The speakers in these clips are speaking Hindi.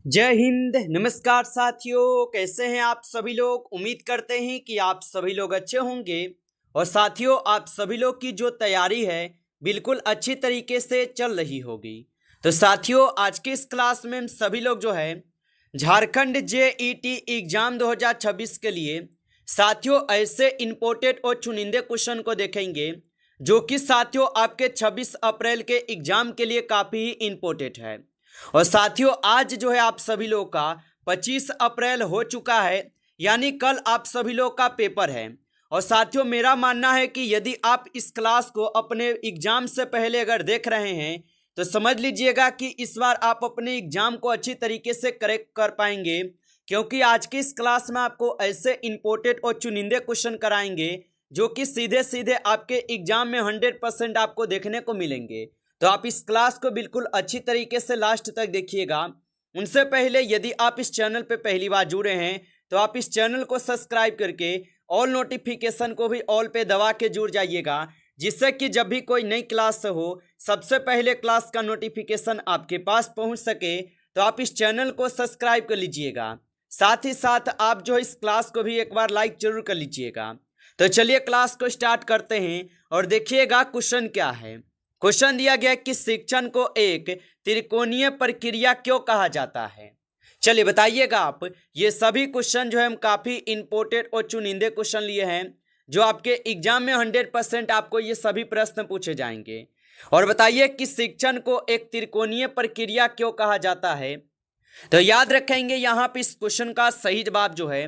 जय हिंद। नमस्कार साथियों, कैसे हैं आप सभी लोग। उम्मीद करते हैं कि आप सभी लोग अच्छे होंगे। और साथियों, आप सभी लोग की जो तैयारी है बिल्कुल अच्छी तरीके से चल रही होगी। तो साथियों, आज की इस क्लास में हम सभी लोग जो है झारखंड जेईटी एग्जाम 2026 के लिए साथियों ऐसे इंपोर्टेड और चुनिंदे क्वेश्चन को देखेंगे जो कि साथियों आपके 26 अप्रैल के एग्जाम के लिए काफ़ी ही इम्पोर्टेंट है। और साथियों, आज जो है आप सभी लोग का 25 अप्रैल हो चुका है, यानी कल आप सभी लोग का पेपर है। और साथियों, मेरा मानना है कि यदि आप इस क्लास को अपने एग्जाम से पहले अगर देख रहे हैं तो समझ लीजिएगा कि इस बार आप अपने एग्जाम को अच्छी तरीके से करेक्ट कर पाएंगे, क्योंकि आज की इस क्लास में आपको ऐसे इंपोर्टेंट और चुनिंदे क्वेश्चन कराएंगे जो कि सीधे सीधे आपके एग्जाम में 100% आपको देखने को मिलेंगे। तो आप इस क्लास को बिल्कुल अच्छी तरीके से लास्ट तक देखिएगा। उनसे पहले यदि आप इस चैनल पे पहली बार जुड़े हैं तो आप इस चैनल को सब्सक्राइब करके ऑल नोटिफिकेशन को भी ऑल पे दबा के जुड़ जाइएगा, जिससे कि जब भी कोई नई क्लास हो सबसे पहले क्लास का नोटिफिकेशन आपके पास पहुंच सके। तो आप इस चैनल को सब्सक्राइब कर लीजिएगा। साथ ही साथ आप जो इस क्लास को भी एक बार लाइक जरूर कर लीजिएगा। तो चलिए क्लास को स्टार्ट करते हैं और देखिएगा क्वेश्चन क्या है। क्वेश्चन दिया गया कि शिक्षण को एक त्रिकोणीय प्रक्रिया क्यों कहा जाता है। चलिए बताइएगा आप। ये सभी क्वेश्चन जो है हम काफी इंपोर्टेंट और चुनिंदे क्वेश्चन लिए हैं जो आपके एग्जाम में 100% आपको ये सभी प्रश्न पूछे जाएंगे। और बताइए कि शिक्षण को एक त्रिकोणीय प्रक्रिया क्यों कहा जाता है। तो याद रखेंगे यहाँ पे इस क्वेश्चन का सही जवाब जो है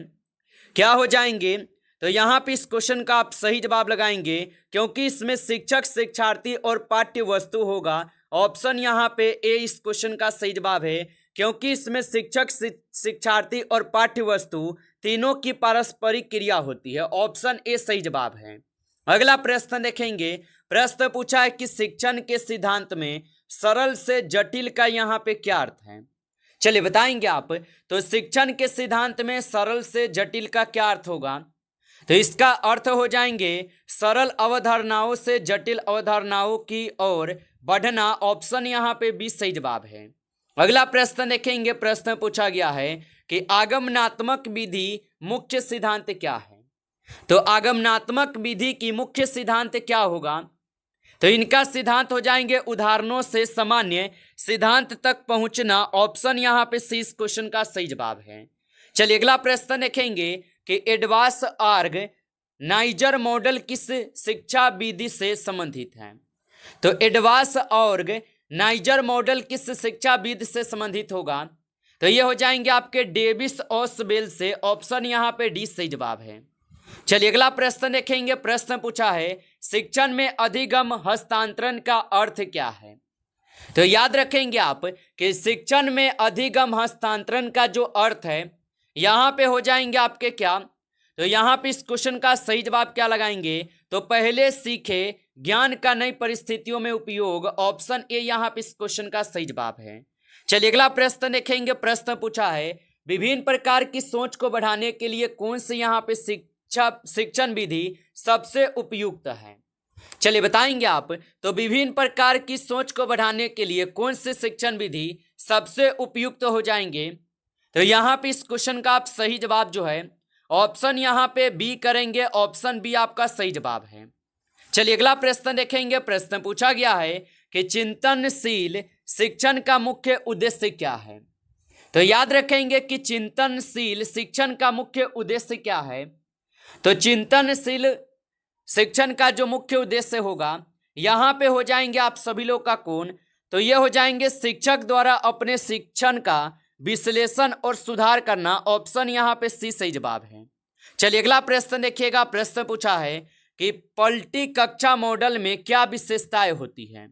क्या हो जाएंगे। तो यहाँ पे इस क्वेश्चन का आप सही जवाब लगाएंगे क्योंकि इसमें शिक्षक, शिक्षार्थी और पाठ्य वस्तु होगा। ऑप्शन यहाँ पे ए इस क्वेश्चन का सही जवाब है, क्योंकि इसमें शिक्षक, शिक्षार्थी और पाठ्य वस्तु तीनों की पारस्परिक क्रिया होती है। ऑप्शन ए सही जवाब है। अगला प्रश्न देखेंगे। प्रश्न पूछा है कि शिक्षण के सिद्धांत में सरल से जटिल का यहाँ पे क्या अर्थ है। चलिए बताएंगे आप। तो शिक्षण के सिद्धांत में सरल से जटिल का क्या अर्थ होगा। तो इसका अर्थ हो जाएंगे सरल अवधारणाओं से जटिल अवधारणाओं की ओर बढ़ना। ऑप्शन यहाँ पे बी सही जवाब है। अगला प्रश्न देखेंगे। प्रश्न पूछा गया है कि आगमनात्मक विधि मुख्य सिद्धांत क्या है। तो आगमनात्मक विधि की मुख्य सिद्धांत क्या होगा। तो इनका सिद्धांत हो जाएंगे उदाहरणों से सामान्य सिद्धांत तक पहुंचना। ऑप्शन यहाँ पे सी इस क्वेश्चन का सही जवाब है। चलिए अगला प्रश्न देखेंगे कि एडवांस ऑर्गेनाइजर मॉडल किस शिक्षा विधि से संबंधित है। तो एडवांस ऑर्गेनाइजर मॉडल किस शिक्षा विधि से संबंधित होगा। तो ये हो जाएंगे आपके डेविस ओसवेल से। ऑप्शन यहाँ पे डी सही जवाब है। चलिए अगला प्रश्न देखेंगे। प्रश्न पूछा है शिक्षण में अधिगम हस्तांतरण का अर्थ क्या है। तो याद रखेंगे आप कि शिक्षण में अधिगम हस्तांतरण का जो अर्थ है यहाँ पे हो जाएंगे आपके क्या। तो यहाँ पे इस क्वेश्चन का सही जवाब क्या लगाएंगे। तो पहले सीखे ज्ञान का नई परिस्थितियों में उपयोग। ऑप्शन ए यहाँ पे इस क्वेश्चन का सही जवाब है। चलिए अगला प्रश्न देखेंगे। प्रश्न पूछा है विभिन्न प्रकार की सोच को बढ़ाने के लिए कौन सी यहाँ पे शिक्षण विधि सबसे उपयुक्त है। चलिए बताएंगे आप। तो विभिन्न प्रकार की सोच को बढ़ाने के लिए कौन से शिक्षण विधि सबसे उपयुक्त हो जाएंगे। तो यहाँ पे इस क्वेश्चन का आप सही जवाब जो है ऑप्शन यहाँ पे बी करेंगे। ऑप्शन बी आपका सही जवाब है। चलिए अगला प्रश्न देखेंगे। प्रश्न पूछा गया है कि चिंतनशील शिक्षण का मुख्य उद्देश्य क्या है। तो याद रखेंगे कि चिंतनशील शिक्षण का मुख्य उद्देश्य क्या है। तो चिंतनशील शिक्षण का जो मुख्य उद्देश्य होगा यहाँ पे हो जाएंगे आप सभी लोग का कौन। तो ये हो जाएंगे शिक्षक द्वारा अपने शिक्षण का विश्लेषण और सुधार करना। ऑप्शन यहाँ पे सी सही जवाब है। चलिए अगला प्रश्न देखिएगा। प्रश्न पूछा है कि पलटी कक्षा मॉडल में क्या विशेषताएं होती है।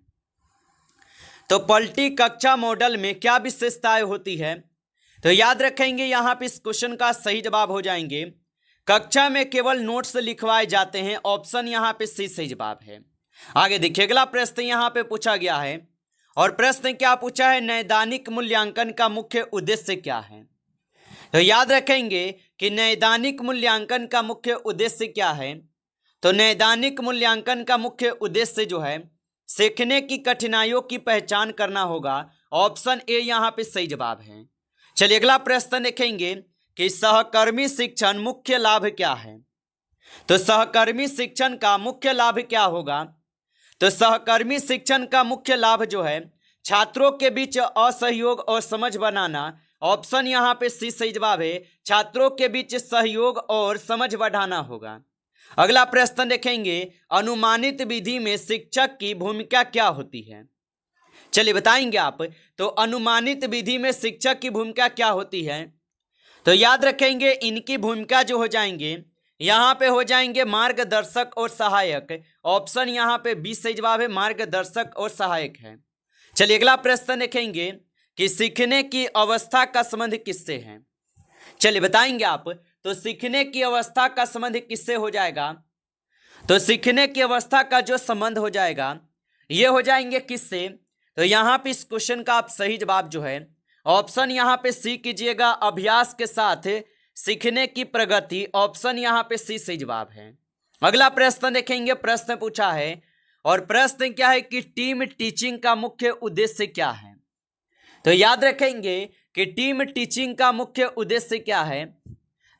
तो पलटी कक्षा मॉडल में क्या विशेषताएं होती है। तो याद रखेंगे यहाँ पे इस क्वेश्चन का सही जवाब हो जाएंगे कक्षा में केवल नोट्स लिखवाए जाते हैं। ऑप्शन यहाँ पे सी सही जवाब है। आगे देखिए अगला प्रश्न यहाँ पे पूछा गया है और प्रश्न क्या पूछा है नैदानिक मूल्यांकन का मुख्य उद्देश्य क्या है। तो याद रखेंगे कि नैदानिक मूल्यांकन का मुख्य उद्देश्य क्या है। तो नैदानिक मूल्यांकन का मुख्य उद्देश्य जो है सीखने की कठिनाइयों की पहचान करना होगा। ऑप्शन ए यहाँ पे सही जवाब है। चलिए अगला प्रश्न देखेंगे कि सहकर्मी शिक्षण मुख्य लाभ क्या है। तो सहकर्मी शिक्षण का मुख्य लाभ क्या होगा। तो सहकर्मी शिक्षण का मुख्य लाभ जो है छात्रों के बीच असहयोग और समझ बनाना। ऑप्शन यहाँ पे सी सही जवाब है, छात्रों के बीच सहयोग और समझ बढ़ाना होगा। अगला प्रश्न देखेंगे अनुमानित विधि में शिक्षक की भूमिका क्या होती है। चलिए बताएंगे आप। तो अनुमानित विधि में शिक्षक की भूमिका क्या होती है। तो याद रखेंगे इनकी भूमिका जो हो जाएंगे यहाँ पे हो जाएंगे मार्गदर्शक और सहायक। ऑप्शन यहाँ पे बी सही जवाब है, मार्गदर्शक और सहायक है। चलिए अगला प्रश्न देखेंगे कि सीखने की अवस्था का संबंध किससे है। चलिए बताएंगे आप। तो सीखने की अवस्था का संबंध किससे हो जाएगा। तो सीखने की अवस्था का जो संबंध हो जाएगा ये हो जाएंगे किससे। तो यहाँ पे इस क्वेश्चन का आप सही जवाब जो है ऑप्शन यहाँ पे सी कीजिएगा, अभ्यास के साथ सीखने की प्रगति। ऑप्शन यहाँ पे सी सही जवाब है। अगला प्रश्न देखेंगे, प्रश्न पूछा है और प्रश्न क्या है कि टीम टीचिंग का मुख्य उद्देश्य क्या है। तो याद रखेंगे कि टीम टीचिंग का मुख्य उद्देश्य क्या है।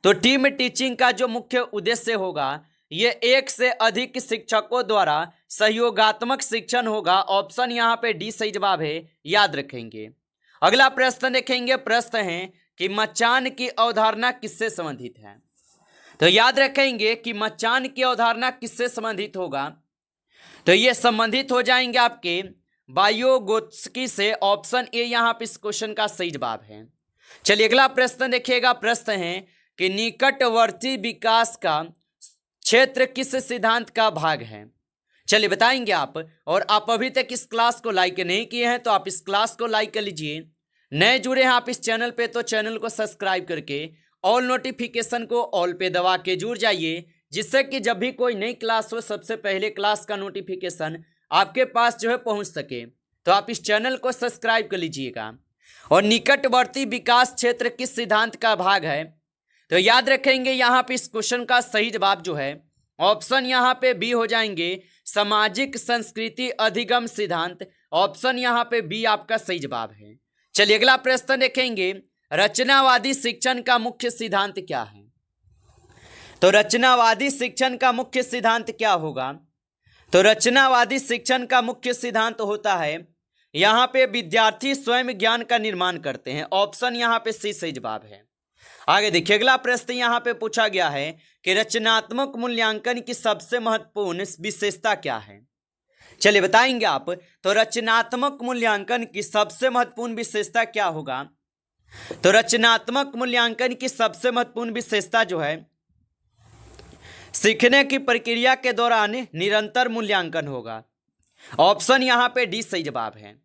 तो टीम टीचिंग का जो मुख्य उद्देश्य होगा ये एक से अधिक शिक्षकों द्वारा सहयोगात्मक शिक्षण होगा। ऑप्शन यहाँ पे डी सही जवाब है, याद रखेंगे। अगला प्रश्न देखेंगे, प्रश्न है कि मचान की अवधारणा किससे संबंधित है। तो याद रखेंगे कि मचान की अवधारणा किससे संबंधित होगा। तो ये संबंधित हो जाएंगे आपके वायोगोत्स्की से। ऑप्शन ए यहाँ पे इस क्वेश्चन का सही जवाब है। चलिए अगला प्रश्न देखिएगा, प्रश्न है कि निकटवर्ती विकास का क्षेत्र किस सिद्धांत का भाग है। चलिए बताएंगे आप। और आप अभी तक इस क्लास को लाइक नहीं किए हैं तो आप इस क्लास को लाइक कर लीजिए। नए जुड़े हैं आप इस चैनल पे तो चैनल को सब्सक्राइब करके ऑल नोटिफिकेशन को ऑल पे दबा के जुड़ जाइए, जिससे कि जब भी कोई नई क्लास हो सबसे पहले क्लास का नोटिफिकेशन आपके पास जो है पहुंच सके। तो आप इस चैनल को सब्सक्राइब कर लीजिएगा। और निकटवर्ती विकास क्षेत्र किस सिद्धांत का भाग है। तो याद रखेंगे यहाँ पे इस क्वेश्चन का सही जवाब जो है ऑप्शन यहाँ पे बी हो जाएंगे, सामाजिक संस्कृति अधिगम सिद्धांत। ऑप्शन यहाँ पे बी आपका सही जवाब है। चलिए अगला प्रश्न देखेंगे, रचनावादी शिक्षण का मुख्य सिद्धांत क्या है। तो रचनावादी शिक्षण का मुख्य सिद्धांत क्या होगा। तो रचनावादी शिक्षण का मुख्य सिद्धांत होता है यहाँ पे विद्यार्थी स्वयं ज्ञान का निर्माण करते हैं। ऑप्शन यहाँ पे सी सही जवाब है। आगे देखिए अगला प्रश्न यहाँ पे पूछा गया है कि रचनात्मक मूल्यांकन की सबसे महत्वपूर्ण विशेषता क्या है। चलिए बताएंगे आप। तो रचनात्मक मूल्यांकन की सबसे महत्वपूर्ण विशेषता क्या होगा। तो रचनात्मक मूल्यांकन की सबसे महत्वपूर्ण विशेषता जो है सीखने की प्रक्रिया के दौरान निरंतर मूल्यांकन होगा। ऑप्शन यहाँ पे डी सही जवाब है।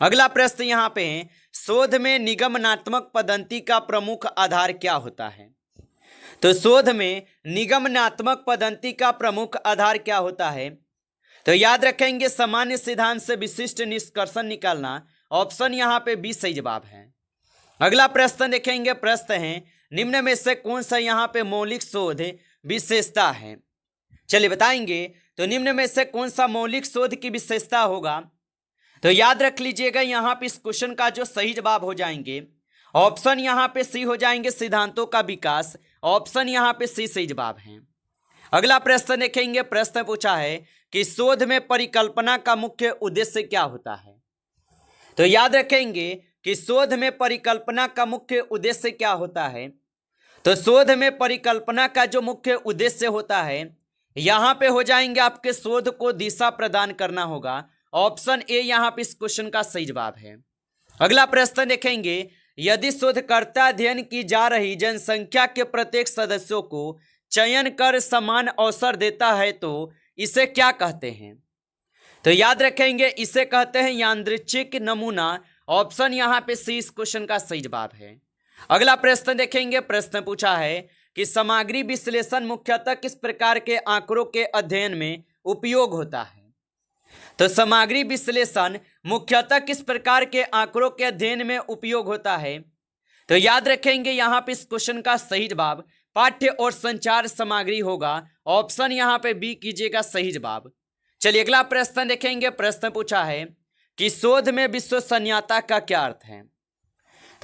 अगला प्रश्न यहाँ पे है, शोध में निगमनात्मक पद्धति का प्रमुख आधार क्या होता है। तो शोध में निगमनात्मक पद्धति का प्रमुख आधार क्या होता है। तो याद रखेंगे सामान्य सिद्धांत से विशिष्ट निष्कर्षण निकालना। ऑप्शन यहाँ पे बी सही जवाब है। अगला प्रश्न देखेंगे, प्रश्न है निम्न में से कौन सा यहाँ पे मौलिक शोध विशेषता है। चलिए बताएंगे। तो निम्न में से कौन सा मौलिक शोध की विशेषता होगा। तो याद रख लीजिएगा यहाँ पे इस क्वेश्चन का जो सही जवाब हो जाएंगे ऑप्शन यहाँ पे सी हो जाएंगे, सिद्धांतों का विकास। ऑप्शन यहाँ पे सी सही जवाब है। अगला प्रश्न देखेंगे, प्रश्न पूछा है कि शोध में परिकल्पना का मुख्य उद्देश्य क्या होता है। तो याद रखेंगे कि शोध में परिकल्पना का मुख्य उद्देश्य क्या होता है। तो शोध में परिकल्पना का जो मुख्य उद्देश्य होता है यहाँ पे हो जाएंगे आपके शोध को दिशा प्रदान करना होगा। ऑप्शन ए यहाँ पे इस क्वेश्चन का सही जवाब है। अगला प्रश्न देखेंगे, यदि शोधकर्ता अध्ययन की जा रही जनसंख्या के प्रत्येक सदस्यों को चयन कर समान अवसर देता है तो इसे क्या कहते हैं। तो याद रखेंगे इसे कहते हैं यादृच्छिक नमूना। ऑप्शन यहाँ पे सी इस क्वेश्चन का सही जवाब है। अगला प्रश्न देखेंगे, प्रश्न पूछा है कि सामग्री विश्लेषण मुख्यतः किस प्रकार के आंकड़ों के अध्ययन में उपयोग होता है। तो सामग्री विश्लेषण मुख्यतः किस प्रकार के आंकड़ों के अध्ययन में उपयोग होता है। तो याद रखेंगे यहाँ पे इस क्वेश्चन का सही जवाब पाठ्य और संचार सामग्री होगा। ऑप्शन यहाँ पे बी कीजिएगा सही जवाब। चलिए अगला प्रश्न देखेंगे, प्रश्न पूछा है कि शोध में विश्वसनीयता का क्या अर्थ है।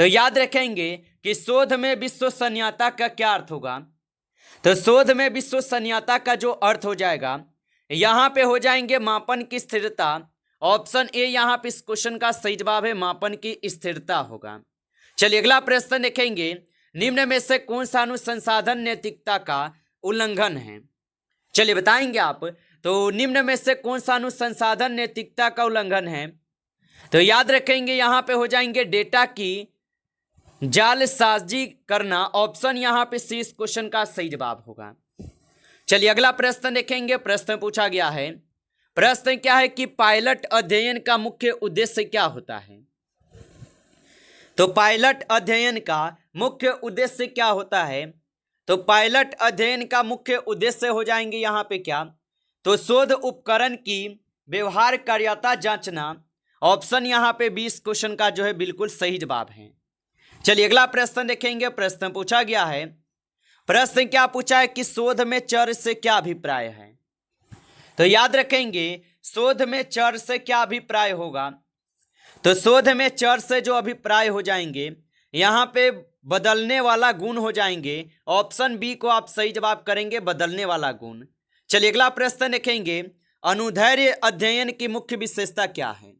तो याद रखेंगे कि शोध में विश्वसनीयता का क्या अर्थ होगा। तो शोध में विश्वसनीयता का जो अर्थ हो जाएगा, यहाँ पे हो जाएंगे मापन की स्थिरता। ऑप्शन ए यहाँ पे इस क्वेश्चन का सही जवाब है, मापन की स्थिरता होगा। चलिए अगला प्रश्न देखेंगे, निम्न में से कौन सा अनुसंधान नैतिकता का उल्लंघन है। चलिए बताएंगे आप। तो निम्न में से कौन सा अनुसंधान नैतिकता का उल्लंघन है। तो याद रखेंगे यहाँ पे हो जाएंगे डेटा की जालसाजी करना। ऑप्शन यहाँ पे सी इस क्वेश्चन का सही जवाब होगा। चलिए अगला प्रश्न देखेंगे। प्रश्न पूछा गया है, प्रश्न क्या है कि पायलट अध्ययन का मुख्य उद्देश्य क्या होता है। तो पायलट अध्ययन का मुख्य उद्देश्य क्या होता है। तो पायलट अध्ययन का मुख्य उद्देश्य हो जाएंगे यहाँ पे क्या, तो शोध उपकरण की व्यवहारकारिता जांचना। ऑप्शन यहाँ पे 20 क्वेश्चन का जो है बिल्कुल सही जवाब है। चलिए अगला प्रश्न देखेंगे। प्रश्न पूछा गया है, प्रश्न क्या पूछा है कि शोध में चर से क्या अभिप्राय है। तो याद रखेंगे शोध में चर से क्या अभिप्राय होगा। तो शोध में चर से जो अभिप्राय हो जाएंगे यहाँ पे बदलने वाला गुण हो जाएंगे। ऑप्शन बी को आप सही जवाब करेंगे, बदलने वाला गुण। चलिए अगला प्रश्न देखेंगे, अनुदैर्ध्य अध्ययन की मुख्य विशेषता क्या है।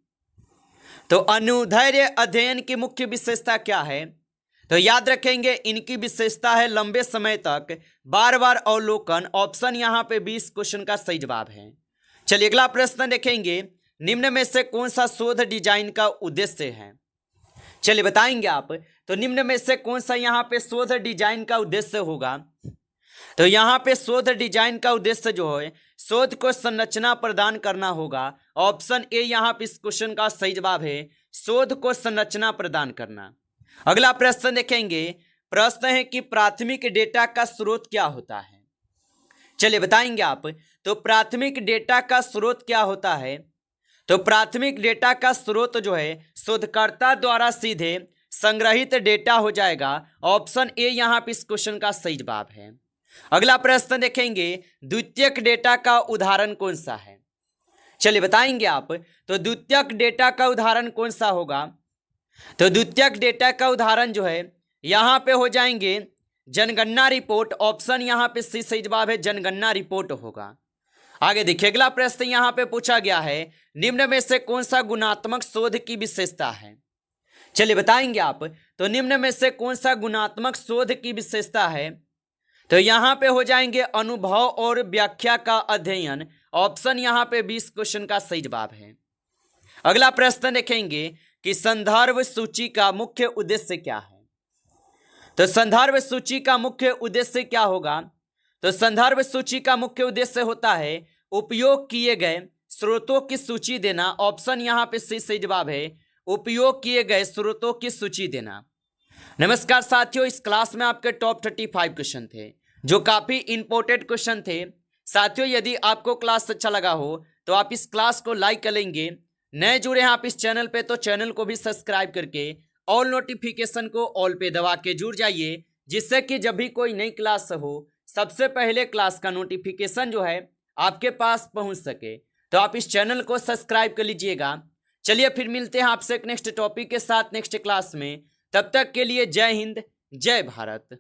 तो अनुदैर्ध्य अध्ययन की मुख्य विशेषता क्या है। तो याद रखेंगे इनकी विशेषता है लंबे समय तक बार बार अवलोकन। ऑप्शन यहाँ पे 20 क्वेश्चन का सही जवाब है। चलिए अगला प्रश्न देखेंगे, निम्न में से कौन सा शोध डिजाइन का उद्देश्य है। चलिए बताएंगे आप। तो निम्न में से कौन सा यहाँ पे शोध डिजाइन का उद्देश्य होगा। तो यहाँ पे शोध डिजाइन का उद्देश्य जो है शोध को संरचना प्रदान करना होगा। ऑप्शन ए यहाँ पे इस क्वेश्चन का सही जवाब है, शोध को संरचना प्रदान करना। अगला प्रश्न देखेंगे। प्रश्न है कि प्राथमिक डेटा का स्रोत क्या होता है। चलिए बताएंगे आप। तो प्राथमिक डेटा का स्रोत क्या होता है। तो प्राथमिक डेटा का स्रोत जो है शोधकर्ता द्वारा सीधे संग्रहित डेटा हो जाएगा। ऑप्शन ए यहाँ पे इस क्वेश्चन का सही जवाब है। अगला प्रश्न देखेंगे, द्वितीयक डेटा का उदाहरण कौन सा है। चलिए बताएंगे आप। तो द्वितीयक डेटा का उदाहरण कौन सा होगा। तो द्वितीयक डेटा का उदाहरण जो है यहाँ पे हो जाएंगे जनगणना रिपोर्ट। ऑप्शन यहाँ पे सी सही जवाब है, जनगणना रिपोर्ट होगा। आगे देखिए अगला प्रश्न यहाँ पे पूछा गया है, निम्न में से कौन सा गुणात्मक शोध की विशेषता है। चलिए बताएंगे आप। तो निम्न में से कौन सा गुणात्मक शोध की विशेषता है। तो यहाँ पे हो जाएंगे अनुभव और व्याख्या का अध्ययन। ऑप्शन यहाँ पे 20 क्वेश्चन का सही जवाब है। अगला प्रश्न देखेंगे कि संदर्भ सूची का मुख्य उद्देश्य क्या है। तो संदर्भ सूची का मुख्य उद्देश्य क्या होगा। तो संदर्भ सूची का मुख्य उद्देश्य होता है उपयोग किए गए स्रोतों की सूची देना। ऑप्शन यहाँ पे सही जवाब है, उपयोग किए गए स्रोतों की सूची देना। नमस्कार साथियों, इस क्लास में आपके टॉप 35 क्वेश्चन थे जो काफी इंपॉर्टेंट क्वेश्चन थे। साथियों यदि आपको क्लास अच्छा लगा हो तो आप इस क्लास को लाइक कर लेंगे। नए जुड़े हैं आप इस चैनल पे तो चैनल को भी सब्सक्राइब करके ऑल नोटिफिकेशन को ऑल पे दबा के जुड़ जाइए, जिससे कि जब भी कोई नई क्लास हो सबसे पहले क्लास का नोटिफिकेशन जो है आपके पास पहुंच सके। तो आप इस चैनल को सब्सक्राइब कर लीजिएगा। चलिए फिर मिलते हैं आपसे एक नेक्स्ट टॉपिक के साथ नेक्स्ट क्लास में। तब तक के लिए जय हिंद, जय भारत।